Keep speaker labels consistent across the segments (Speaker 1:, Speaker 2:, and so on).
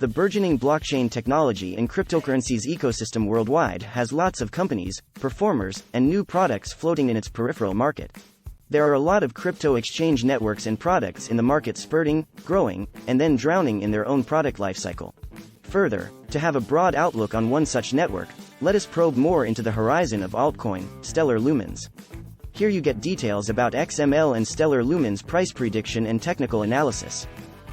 Speaker 1: The burgeoning blockchain technology and cryptocurrencies ecosystem worldwide has lots of companies, performers, and new products floating in its peripheral market. There are a lot of crypto exchange networks and products in the market spurting, growing, and then drowning in their own product lifecycle. Further, to have a broad outlook on one such network, let us probe more into the horizon of altcoin, Stellar Lumens. Here you get details about XML and Stellar Lumens price prediction and technical analysis.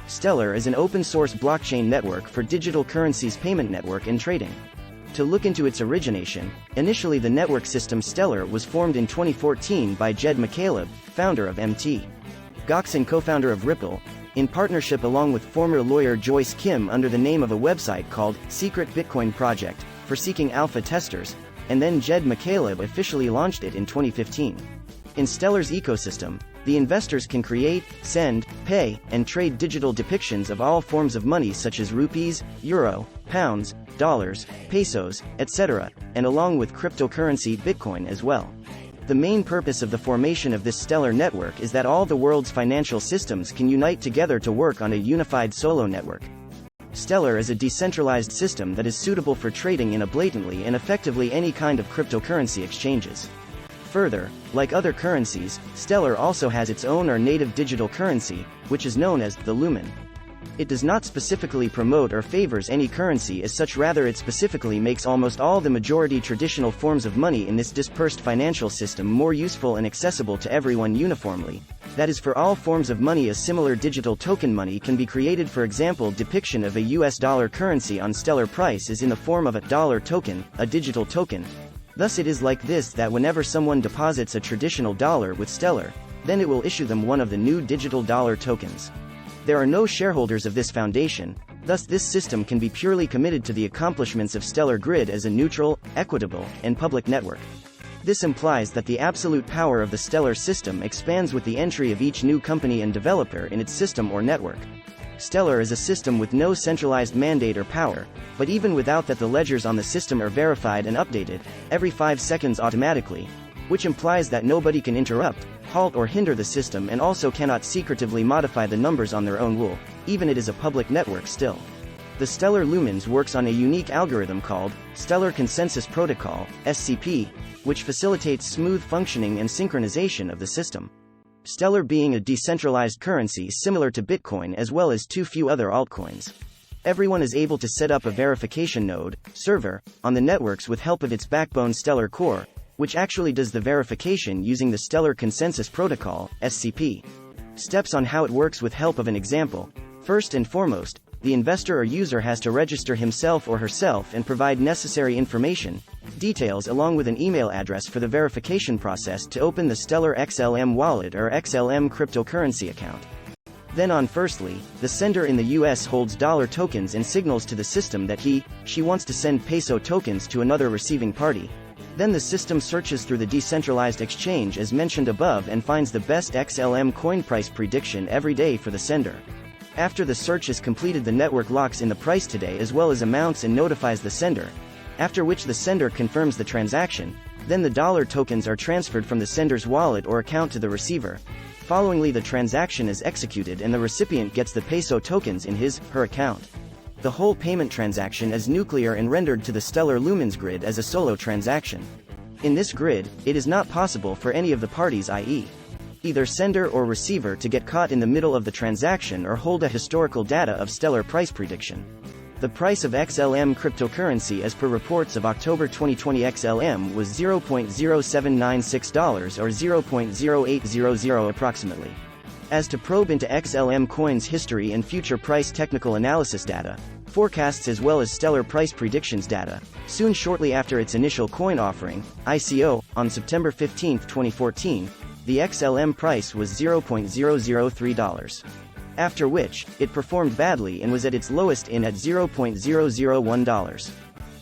Speaker 1: Stellar is an open-source blockchain network for digital currencies payment network and trading. To look into its origination, initially the network system Stellar was formed in 2014 by Jed McCaleb, founder of Mt. Gox and co-founder of Ripple, in partnership along with former lawyer Joyce Kim under the name of a website called Secret Bitcoin Project, for seeking alpha testers, and then Jed McCaleb officially launched it in 2015. In Stellar's ecosystem, the investors can create, send, pay, and trade digital depictions of all forms of money such as rupees, euro, pounds, dollars, pesos, etc., and along with cryptocurrency Bitcoin as well. The main purpose of the formation of this Stellar network is that all the world's financial systems can unite together to work on a unified solo network. Stellar is a decentralized system that is suitable for trading in a blatantly and effectively any kind of cryptocurrency exchanges. Further, like other currencies, Stellar also has its own or native digital currency, which is known as the Lumen. It does not specifically promote or favors any currency as such, rather it specifically makes almost all the majority traditional forms of money in this dispersed financial system more useful and accessible to everyone uniformly. That is, for all forms of money a similar digital token money can be created. For example, depiction of a US dollar currency on Stellar price is in the form of a dollar token, a digital token. Thus it is like this that whenever someone deposits a traditional dollar with Stellar, then it will issue them one of the new digital dollar tokens. There are no shareholders of this foundation, thus this system can be purely committed to the accomplishments of Stellar Grid as a neutral, equitable, and public network. This implies that the absolute power of the Stellar system expands with the entry of each new company and developer in its system or network. Stellar is a system with no centralized mandate or power, but even without that the ledgers on the system are verified and updated every 5 seconds automatically, which implies that nobody can interrupt, halt or hinder the system, and also cannot secretively modify the numbers on their own will, even it is a public network still. The Stellar Lumens works on a unique algorithm called Stellar Consensus Protocol, SCP, which facilitates smooth functioning and synchronization of the system. Stellar being a decentralized currency similar to Bitcoin as well as too few other altcoins. Everyone is able to set up a verification node, server, on the networks with help of its backbone Stellar Core, which actually does the verification using the Stellar Consensus Protocol, SCP. Steps on how it works with help of an example. First and foremost, the investor or user has to register himself or herself and provide necessary information, details along with an email address for the verification process to open the Stellar XLM wallet or XLM cryptocurrency account. Then firstly, the sender in the US holds dollar tokens and signals to the system that she wants to send peso tokens to another receiving party. Then the system searches through the decentralized exchange as mentioned above and finds the best XLM coin price prediction every day for the sender. After the search is completed, the network locks in the price today as well as amounts and notifies the sender, after which the sender confirms the transaction. Then the dollar tokens are transferred from the sender's wallet or account to the receiver. Followingly, the transaction is executed and the recipient gets the peso tokens in his/her account. The whole payment transaction is nuclear and rendered to the Stellar Lumens grid as a solo transaction. In this grid, it is not possible for any of the parties, i.e., either sender or receiver, to get caught in the middle of the transaction or hold a historical data of Stellar price prediction. The price of XLM cryptocurrency as per reports of October 2020 XLM was $0.0796 or $0.0800 approximately. As to probe into XLM coins history and future price technical analysis data, forecasts as well as Stellar price predictions data, soon shortly after its initial coin offering, ICO, on September 15, 2014, the XLM price was $0.003. After which, it performed badly and was at its lowest at $0.001.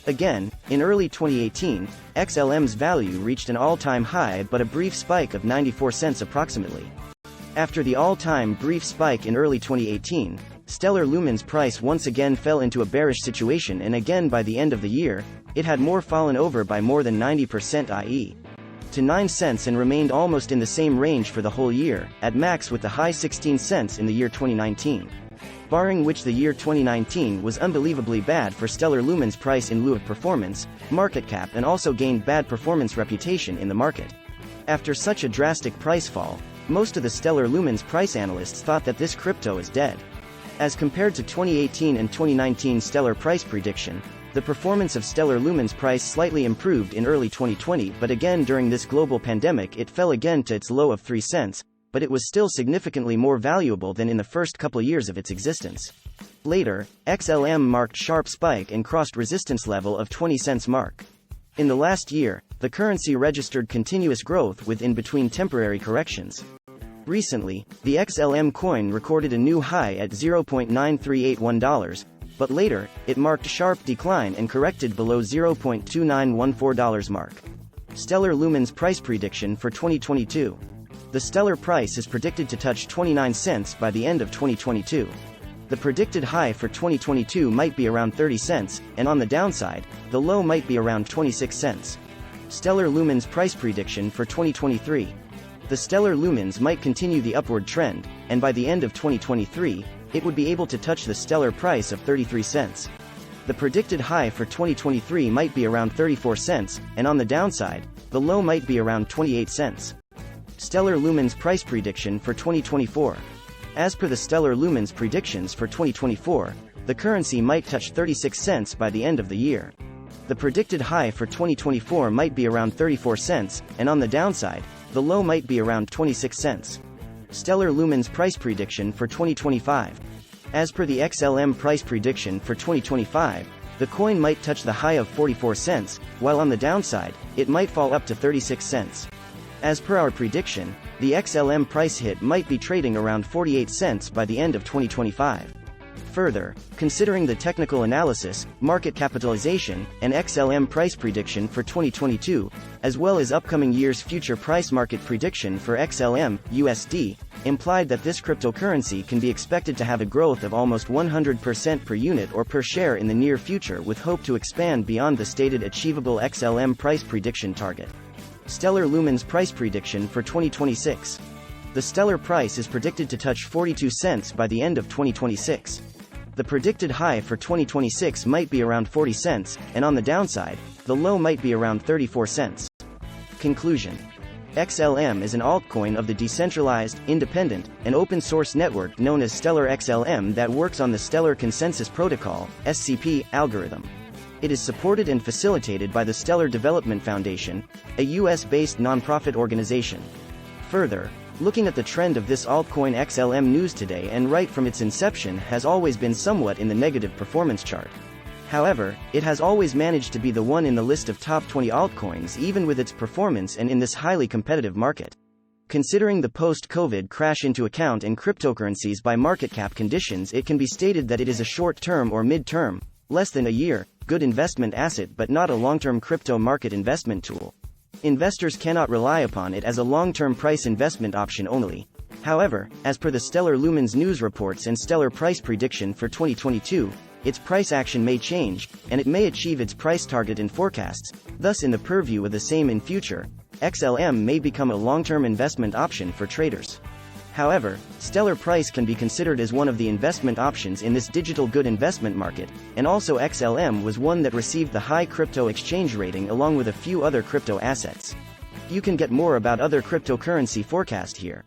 Speaker 1: Again, in early 2018, XLM's value reached an all-time high but a brief spike of 94 cents approximately. After the all-time brief spike in early 2018, Stellar Lumens price once again fell into a bearish situation, and again by the end of the year, it had more fallen over by more than 90%, i.e. to 9 cents, and remained almost in the same range for the whole year, at max with the high 16 cents in the year 2019. Barring which the year 2019 was unbelievably bad for Stellar Lumens price in lieu of performance, market cap, and also gained bad performance reputation in the market. After such a drastic price fall, most of the Stellar Lumens price analysts thought that this crypto is dead. As compared to 2018 and 2019 Stellar price prediction, the performance of Stellar Lumens price slightly improved in early 2020, but again during this global pandemic it fell again to its low of 3 cents, but it was still significantly more valuable than in the first couple years of its existence. Later, XLM marked sharp spike and crossed resistance level of 20 cents mark. In the last year, the currency registered continuous growth with in between temporary corrections. Recently, the XLM coin recorded a new high at $0.9381, but later, it marked sharp decline and corrected below $0.2914 mark. Stellar Lumens price prediction for 2022. The Stellar price is predicted to touch 29 cents by the end of 2022. The predicted high for 2022 might be around 30 cents, and on the downside, the low might be around 26 cents. Stellar Lumens price prediction for 2023. The Stellar Lumens might continue the upward trend, and by the end of 2023, it would be able to touch the Stellar price of 33 cents. The predicted high for 2023 might be around 34 cents, and on the downside, the low might be around 28 cents. Stellar Lumens price prediction for 2024. As per the Stellar Lumens predictions for 2024, the currency might touch 36 cents by the end of the year. The predicted high for 2024 might be around 34 cents, and on the downside, the low might be around 26 cents. Stellar Lumens price prediction for 2025. As per the XLM price prediction for 2025, the coin might touch the high of 44 cents, while on the downside, it might fall up to 36 cents. As per our prediction, the XLM price hit might be trading around 48 cents by the end of 2025. Further, considering the technical analysis, market capitalization, and XLM price prediction for 2022, as well as upcoming year's future price market prediction for XLM, USD, implied that this cryptocurrency can be expected to have a growth of almost 100% per unit or per share in the near future, with hope to expand beyond the stated achievable XLM price prediction target. Stellar Lumens price prediction for 2026. The Stellar price is predicted to touch 42 cents by the end of 2026. The predicted high for 2026 might be around 40 cents, and on the downside, the low might be around 34 cents. Conclusion. XLM is an altcoin of the decentralized, independent, and open-source network known as Stellar XLM that works on the Stellar Consensus Protocol (SCP) algorithm. It is supported and facilitated by the Stellar Development Foundation, a US-based nonprofit organization. Further, looking at the trend of this altcoin, XLM news today and right from its inception has always been somewhat in the negative performance chart. However, it has always managed to be the one in the list of top 20 altcoins even with its performance and in this highly competitive market. Considering the post-COVID crash into account and cryptocurrencies by market cap conditions, it can be stated that it is a short-term or mid-term, less than a year, good investment asset but not a long-term crypto market investment tool. Investors cannot rely upon it as a long-term price investment option only. However, as per the Stellar Lumens news reports and Stellar price prediction for 2022, its price action may change, and it may achieve its price target and forecasts, thus in the purview of the same in future, XLM may become a long-term investment option for traders. However, Stellar price can be considered as one of the investment options in this digital good investment market, and also XLM was one that received the high crypto exchange rating along with a few other crypto assets. You can get more about other cryptocurrency forecast here.